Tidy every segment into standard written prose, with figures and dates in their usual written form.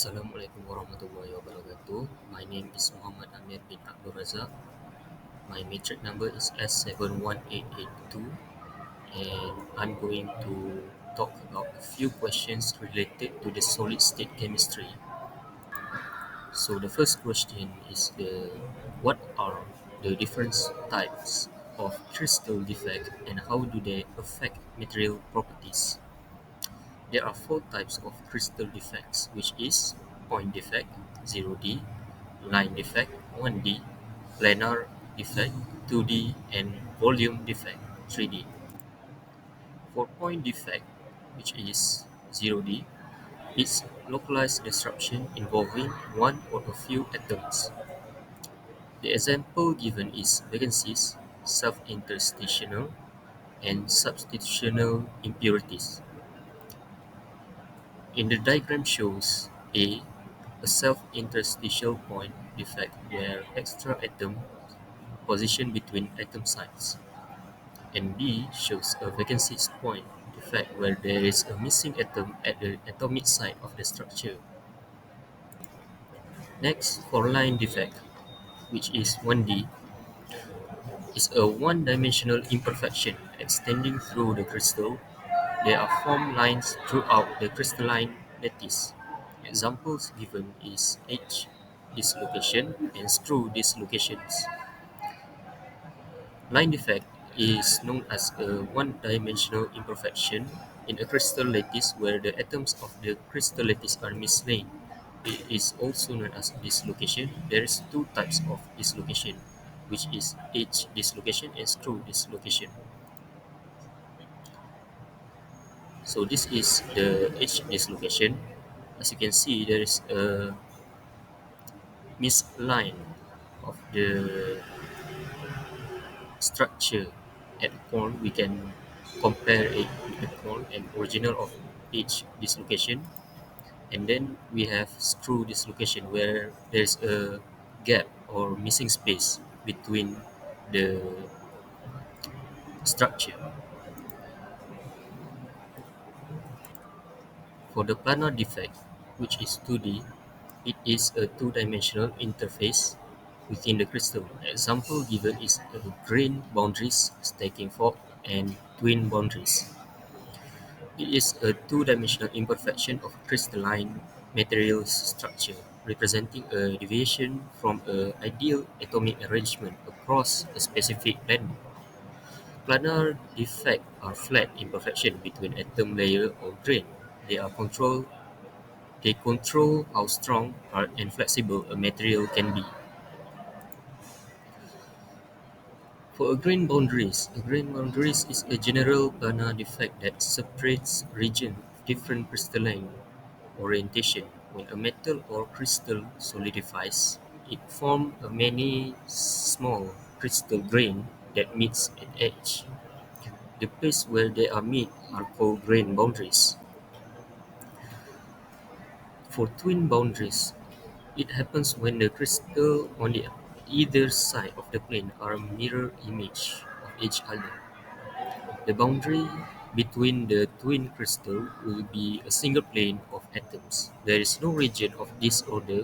Assalamualaikum warahmatullahi wabarakatuh. My name is Muhammad Amir bin Abdul Razak. My matric number is S71882, and I'm going to talk about a few questions related to the solid state chemistry. So the first question is what are the different types of crystal defect and how do they affect material properties? There are four types of crystal defects, which is point defect 0D, line defect 1D, planar defect 2D, and volume defect 3D. For point defect, which is 0D, it's localized disruption involving one or a few atoms. The example given is vacancies, self-interstitial, and substitutional impurities. In the diagram shows a self-interstitial point defect where extra atom position between atom sites, and B shows a vacancy point defect where there is a missing atom at the atomic site of the structure. Next, for line defect, which is 1D, is a one-dimensional imperfection extending through the crystal. There are formed lines throughout the crystalline lattice. Examples given is edge dislocation and screw dislocations. Line defect is known as a one-dimensional imperfection in a crystal lattice where the atoms of the crystal lattice are misaligned. It is also known as dislocation. There is two types of dislocation, which is edge dislocation and screw dislocation. So this is the edge dislocation. As you can see, there is a misaligned of the structure at corn. We can compare it with the corn and original of each dislocation. And then we have screw dislocation where there's a gap or missing space between the structure. For the planar defect, which is 2D, it is a two-dimensional interface within the crystal. Example given is grain boundaries, stacking fault, and twin boundaries. It is a two-dimensional imperfection of crystalline materials structure, representing a deviation from an ideal atomic arrangement across a specific plane. Planar defects are flat imperfections between atom layer or grain. They are control They control how strong and flexible a material can be. For a grain boundaries is a general planar defect that separates regions of different crystalline orientation. When a metal or crystal solidifies, it forms a many small crystal grain that meets an edge. The place where they are meet are called grain boundaries. For twin boundaries, it happens when the crystal on the either side of the plane are a mirror image of each other. The boundary between the twin crystal will be a single plane of atoms. There is no region of disorder,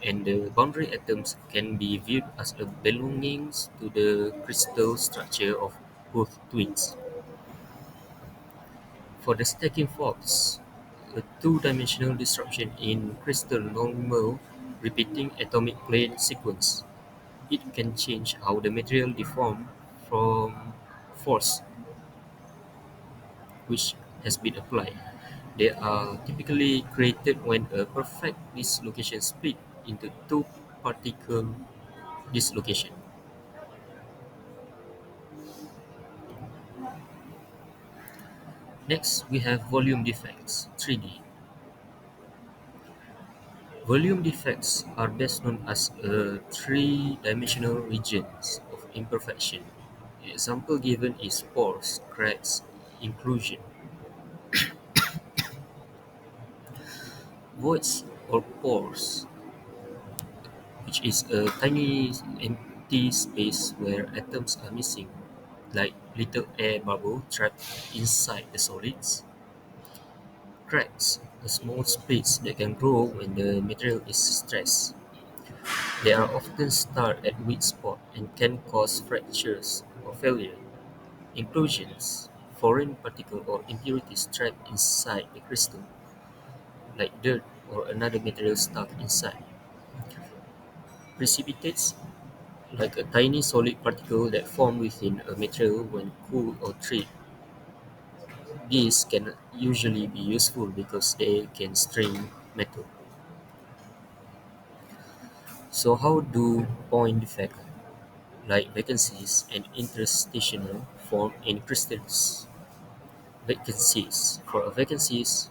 and the boundary atoms can be viewed as a belongings to the crystal structure of both twins. For the stacking faults, a two-dimensional disruption in crystal normal repeating atomic plane sequence. It can change how the material deform from force which has been applied. They are typically created when a perfect dislocation split into two particle dislocation. Next, we have volume defects, 3D. Volume defects are best known as three-dimensional regions of imperfection. Example given is pores, cracks, inclusion. Voids or pores, which is a tiny empty space where atoms are missing, like little air bubble trapped inside the solids. Cracks are small splits that can grow when the material is stressed. They are often start at weak spot and can cause fractures or failure. Inclusions, foreign particle or impurities trapped inside the crystal, like dirt or another material stuck inside. Precipitates, like a tiny solid particle that form within a material when cooled or treated. These can usually be useful because they can strain metal. So how do point defect, like vacancies and interstitial, form in crystals? Vacancies. For a vacancies,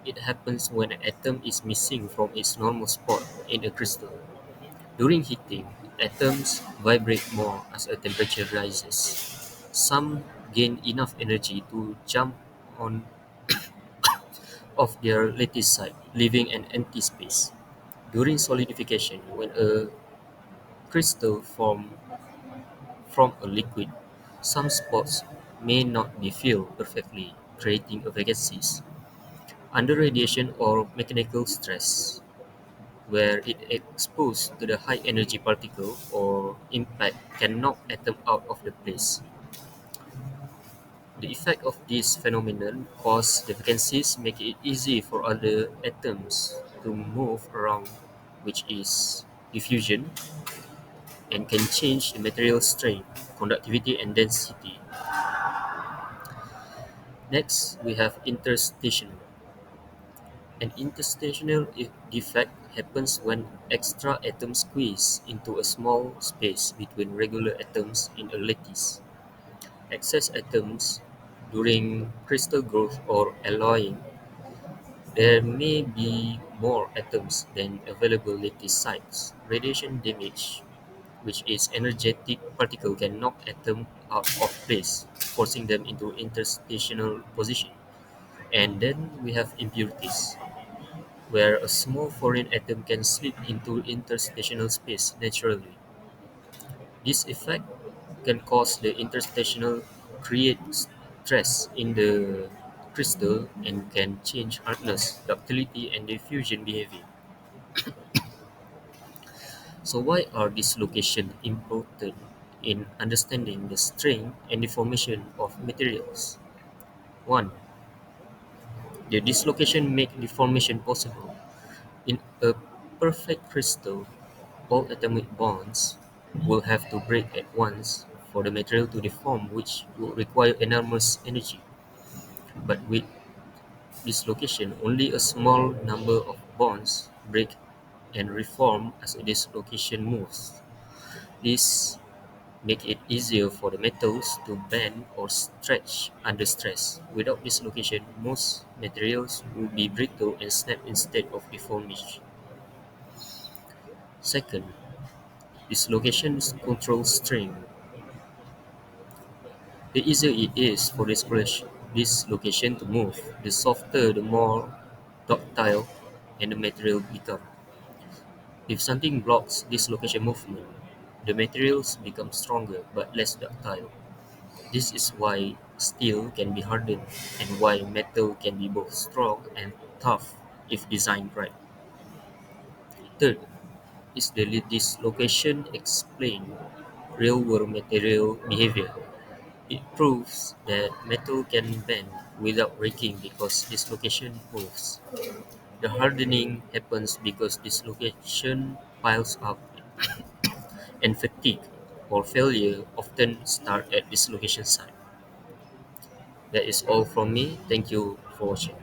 it happens when an atom is missing from its normal spot in a crystal. During heating, atoms vibrate more as a temperature rises. Some gain enough energy to jump on off their lattice side, leaving an empty space. During solidification, when a crystal form from a liquid, some spots may not be filled perfectly, creating a vacancies. Under radiation or mechanical stress, where it exposed to the high energy particle or impact can knock atom out of the place. The effect of this phenomenon cause the vacancies make it easy for other atoms to move around, which is diffusion, and can change the material strength, conductivity and density. Next, we have interstitial. An interstitial defect happens when extra atoms squeeze into a small space between regular atoms in a lattice. Excess atoms during crystal growth or alloying, there may be more atoms than available lattice sites. Radiation damage, which is energetic particle can knock atom out of place, forcing them into interstitial position. And then we have impurities, where a small foreign atom can slip into interstitial space naturally. This effect can cause the interstitial create stress in the crystal and can change hardness, ductility, and diffusion behavior. So why are dislocation important in understanding the strength and deformation of materials? 1. The dislocation make deformation possible. In a perfect crystal, all atomic bonds will have to break at once for the material to deform, which will require enormous energy. But with dislocation, only a small number of bonds break and reform as a dislocation moves. This make it easier for the metals to bend or stretch under stress. Without dislocation, most materials would be brittle and snap instead of deformation. Second, dislocation controls strain. The easier it is for this location to move, the softer, the more ductile, and the material become. If something blocks this location movement, the materials become stronger but less ductile. This is why steel can be hardened and why metal can be both strong and tough if designed right. Third, is the dislocation explain real-world material behavior. It proves that metal can bend without breaking because dislocation moves. The hardening happens because dislocation piles up, and fatigue or failure often start at dislocation site. That is all from me. Thank you for watching.